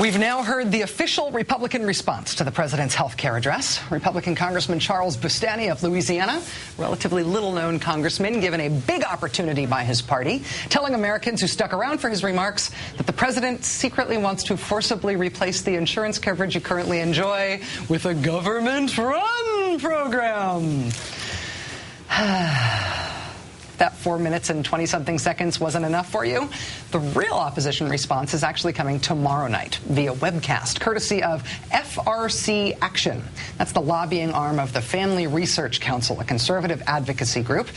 We've now heard the official Republican response to the president's health care address. Republican Congressman Charles Bustani of Louisiana, relatively little-known congressman, given a big opportunity by his party, telling Americans who stuck around for his remarks that the president secretly wants to forcibly replace the insurance coverage you currently enjoy with a government-run program. That 4 minutes and 20-something seconds wasn't enough for you? The real opposition response is actually coming tomorrow night via webcast, courtesy of FRC Action. That's the lobbying arm of the Family Research Council, a conservative advocacy group.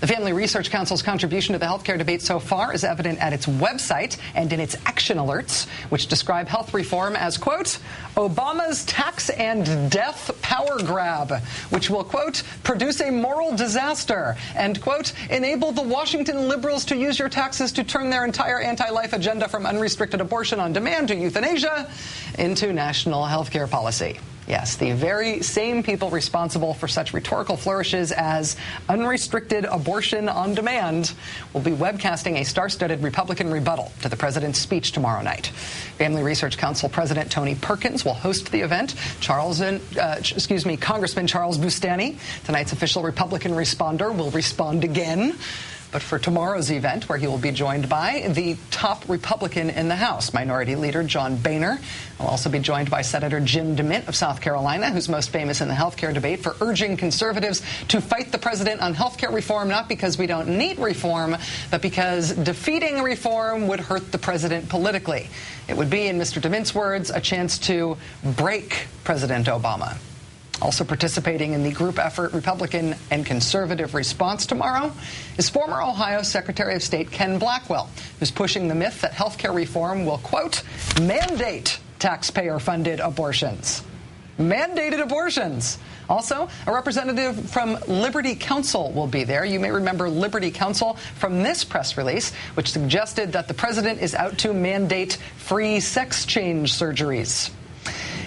The Family Research Council's contribution to the healthcare debate so far is evident at its website and in its action alerts, which describe health reform as, quote, Obama's tax and death power grab, which will, quote, produce a moral disaster and, quote, enable the Washington liberals to use your taxes to turn their entire anti-life agenda from unrestricted abortion on demand to euthanasia into national health care policy. Yes, the very same people responsible for such rhetorical flourishes as unrestricted abortion on demand will be webcasting a star-studded Republican rebuttal to the president's speech tomorrow night. Family Research Council President Tony Perkins will host the event. Congressman Charles Bustani, tonight's official Republican responder, will respond again. But for tomorrow's event, where he will be joined by the top Republican in the House, Minority Leader John Boehner. He'll also be joined by Senator Jim DeMint of South Carolina, who's most famous in the health care debate for urging conservatives to fight the president on health care reform, not because we don't need reform, but because defeating reform would hurt the president politically. It would be, in Mr. DeMint's words, a chance to break President Obama. Also participating in the group effort Republican and conservative response tomorrow is former Ohio Secretary of State Ken Blackwell, who's pushing the myth that health care reform will, quote, mandate taxpayer-funded abortions. Mandated abortions. Also, a representative from Liberty Counsel will be there. You may remember Liberty Counsel from this press release, which suggested that the president is out to mandate free sex change surgeries.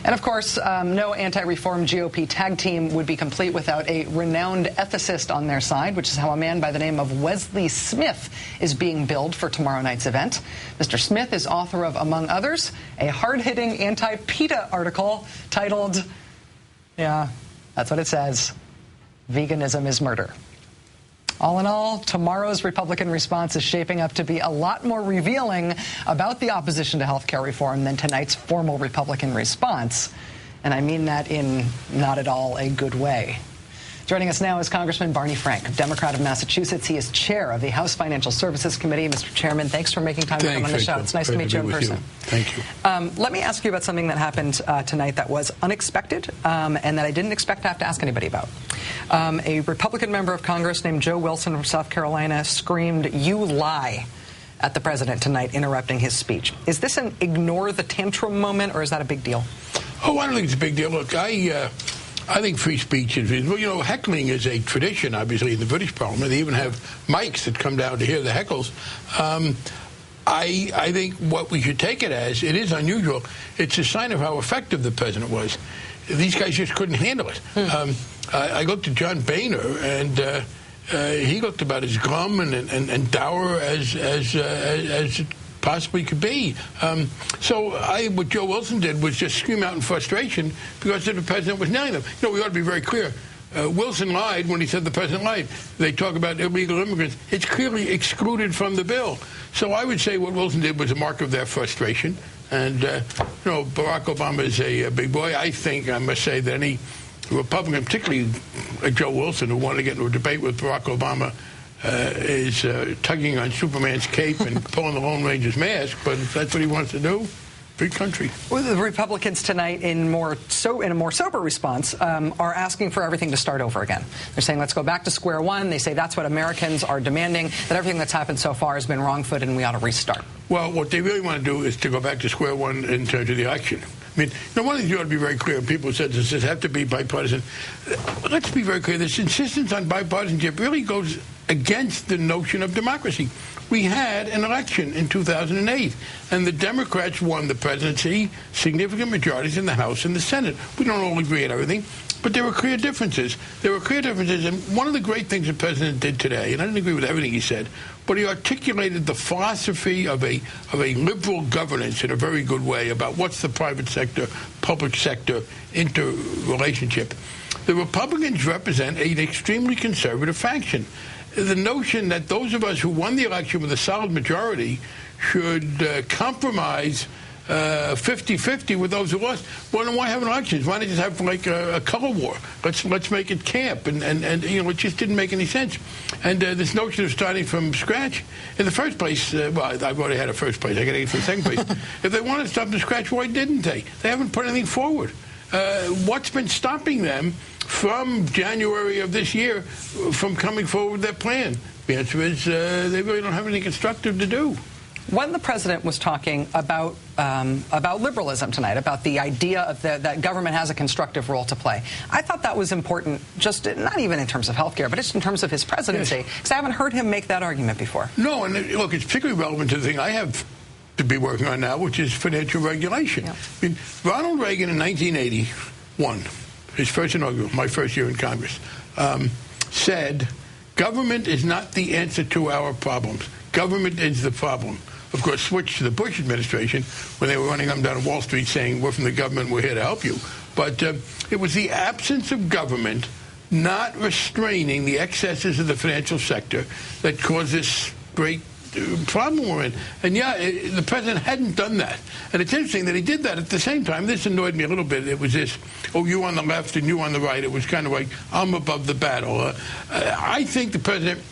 And, of course, no anti-reform GOP tag team would be complete without a renowned ethicist on their side, which is how a man by the name of Wesley Smith is being billed for tomorrow night's event. Mr. Smith is author of, among others, a hard-hitting anti-PETA article titled, yeah, that's what it says, Veganism is Murder. All in all, tomorrow's Republican response is shaping up to be a lot more revealing about the opposition to health care reform than tonight's formal Republican response. And I mean that in not at all a good way. Joining us now is Congressman Barney Frank, Democrat of Massachusetts. He is chair of the House Financial Services Committee. Mr. Chairman, thanks for making time to come on the show. It's nice to meet you in person. Thank you. Let me ask you about something that happened tonight that was unexpected and that I didn't expect to have to ask anybody about. A Republican member of Congress named Joe Wilson from South Carolina screamed, "You lie," at the president tonight, interrupting his speech. Is this an ignore the tantrum moment, or is that a big deal? Oh, I don't think it's a big deal. Look, I think free speech is, well, you know, heckling is a tradition, obviously, in the British Parliament. They even have mics that come down to hear the heckles. I think what we should take it as, it is unusual. It's a sign of how effective the president was. These guys just couldn't handle it. I looked at John Boehner, and he looked about as glum and dour as it possibly could be. So what Joe Wilson did was just scream out in frustration because the president was nailing them. You know, we ought to be very clear. Wilson lied when he said the president lied. They talk about illegal immigrants. It's clearly excluded from the bill. So I would say what Wilson did was a mark of their frustration. And, you know, Barack Obama is a big boy. I think, I must say, that any Republican, particularly like Joe Wilson, who wanted to get into a debate with Barack Obama, is tugging on Superman's cape and pulling the Lone Ranger's mask, but if that's what he wants to do, free country. Well, the Republicans tonight, in a more sober response, are asking for everything to start over again. They're saying, let's go back to square one. They say that's what Americans are demanding, that everything that's happened so far has been wrong-footed and we ought to restart. Well, what they really want to do is to go back to square one in terms of the election. I mean, you know, one of the things you ought to be very clear, people said this have to be bipartisan. Let's be very clear. This insistence on bipartisanship really goes against the notion of democracy. We had an election in 2008, and the Democrats won the presidency, significant majorities in the House and the Senate. We don't all agree on everything, but there were clear differences. There were clear differences, and one of the great things the president did today, and I didn't agree with everything he said, but he articulated the philosophy of a liberal governance in a very good way about what's the private sector, public sector interrelationship. The Republicans represent an extremely conservative faction. The notion that those of us who won the election with a solid majority should compromise 50-50 with those who lost. Well, then why have elections? Why not just have like a color war? Let's make it camp, and you know, it just didn't make any sense. And this notion of starting from scratch, in the first place, well, I've already had a first place. I got to get for the second place. If they wanted to start from scratch, why didn't they? They haven't put anything forward. What's been stopping them from January of this year from coming forward with their plan? The answer is they really don't have anything constructive to do. When the president was talking about liberalism tonight, about the idea of that government has a constructive role to play, I thought that was important, just not even in terms of healthcare, but just in terms of his presidency, because I haven't heard him make that argument before. No, and look, it's particularly relevant to the thing I have to be working on now, which is financial regulation. Yeah. I mean, Ronald Reagan in 1981, his first inaugural, my first year in Congress, said, government is not the answer to our problems. Government is the problem. Of course, switched to the Bush administration when they were running up and down Wall Street saying, we're from the government, we're here to help you. But it was the absence of government not restraining the excesses of the financial sector that caused this great problem we're in. And yeah, the president hadn't done that. And it's interesting that he did that at the same time. This annoyed me a little bit. It was this, oh, you on the left and you on the right. It was kind of like, I'm above the battle. I think the president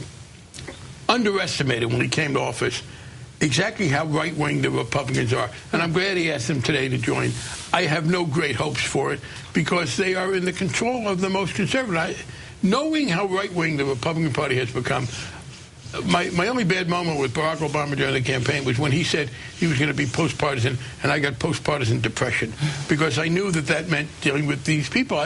underestimated when he came to office exactly how right-wing the Republicans are. And I'm glad he asked them today to join. I have no great hopes for it because they are in the control of the most conservative. Knowing how right-wing the Republican Party has become, my only bad moment with Barack Obama during the campaign was when he said he was going to be post-partisan, and I got post-partisan depression because I knew that that meant dealing with these people.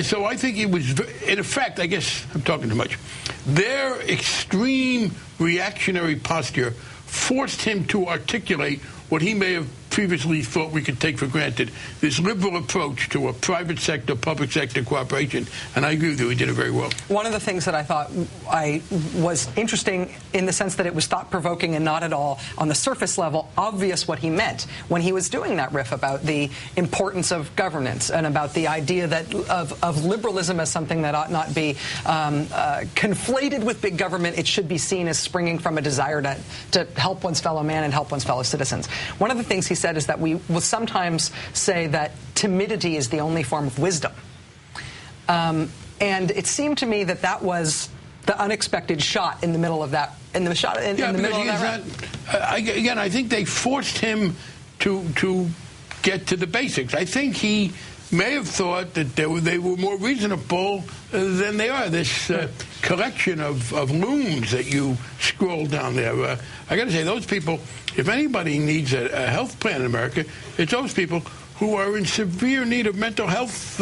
So I think it was, in effect, I guess I'm talking too much, their extreme reactionary posture forced him to articulate what he may have previously thought we could take for granted, this liberal approach to a private sector, public sector cooperation. And I agree with you, he did it very well. One of the things that I thought was interesting in the sense that it was thought-provoking and not at all, on the surface level, obvious what he meant when he was doing that riff about the importance of governance and about the idea that of liberalism as something that ought not be conflated with big government. It should be seen as springing from a desire to help one's fellow man and help one's fellow citizens. One of the things he said is that we will sometimes say that timidity is the only form of wisdom. And it seemed to me that that was the unexpected shot in the middle of that. Again, I think they forced him to get to the basics. I think he may have thought that they were more reasonable than they are. This collection of loons that you scroll down there. I got to say, those people, if anybody needs a health plan in America, it's those people who are in severe need of mental health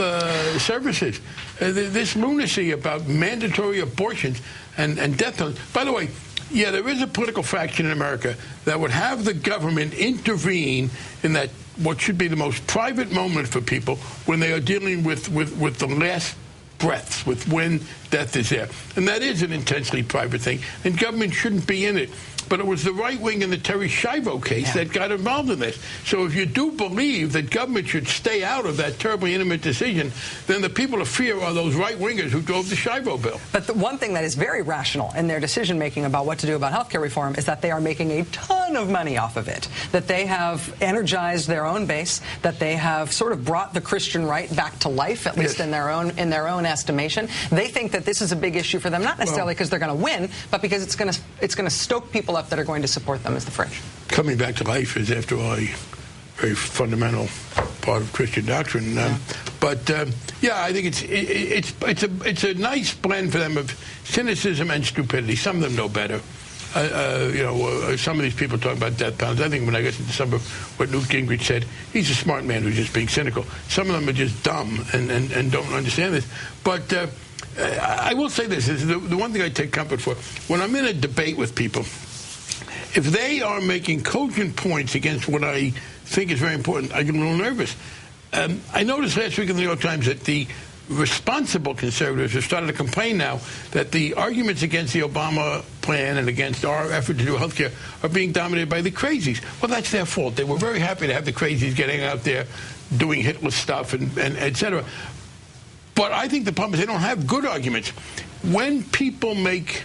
services. This lunacy about mandatory abortions and death penalties. By the way, yeah, there is a political faction in America that would have the government intervene in that what should be the most private moment for people when they are dealing with the last breaths, with when death is there. And that is an intensely private thing, and government shouldn't be in it. But it was the right wing in the Terry Schiavo case that got involved in this. So if you do believe that government should stay out of that terribly intimate decision, then the people of fear are those right-wingers who drove the Schiavo bill. But the one thing that is very rational in their decision-making about what to do about health care reform is that they are making a ton of money off of it, that they have energized their own base, that they have sort of brought the Christian right back to life, at least in their own estimation. They think that this is a big issue for them, not necessarily because they're going to win, but because it's going to stoke people up that are going to support them as the French. Coming back to life is, after all, a very fundamental part of Christian doctrine. But yeah, I think it's a nice blend for them of cynicism and stupidity. Some of them know better. Some of these people talk about death penalties. I think when I get into some of what Newt Gingrich said, he's a smart man who's just being cynical. Some of them are just dumb and don't understand this. But I will say this is the one thing I take comfort for. When I'm in a debate with people, if they are making cogent points against what I think is very important, I get a little nervous. I noticed last week in the New York Times that the responsible conservatives have started to complain now that the arguments against the Obama plan and against our effort to do health care are being dominated by the crazies. Well, that's their fault. They were very happy to have the crazies getting out there doing Hitler stuff and et cetera. But I think the problem is they don't have good arguments. When people make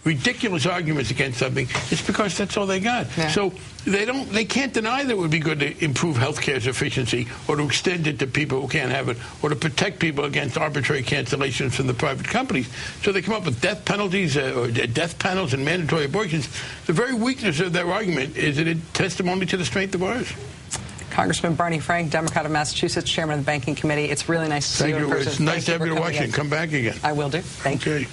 ridiculous arguments against something, it's because that's all they got. Yeah. So they can't deny that it would be good to improve health care's efficiency or to extend it to people who can't have it or to protect people against arbitrary cancellations from the private companies. So they come up with death penalties or death panels and mandatory abortions. The very weakness of their argument is a testimony to the strength of ours. Congressman Barney Frank, Democrat of Massachusetts, chairman of the Banking Committee. It's really nice to see you in person. It's nice to have you to Washington. Come back again. I will do. Thank you.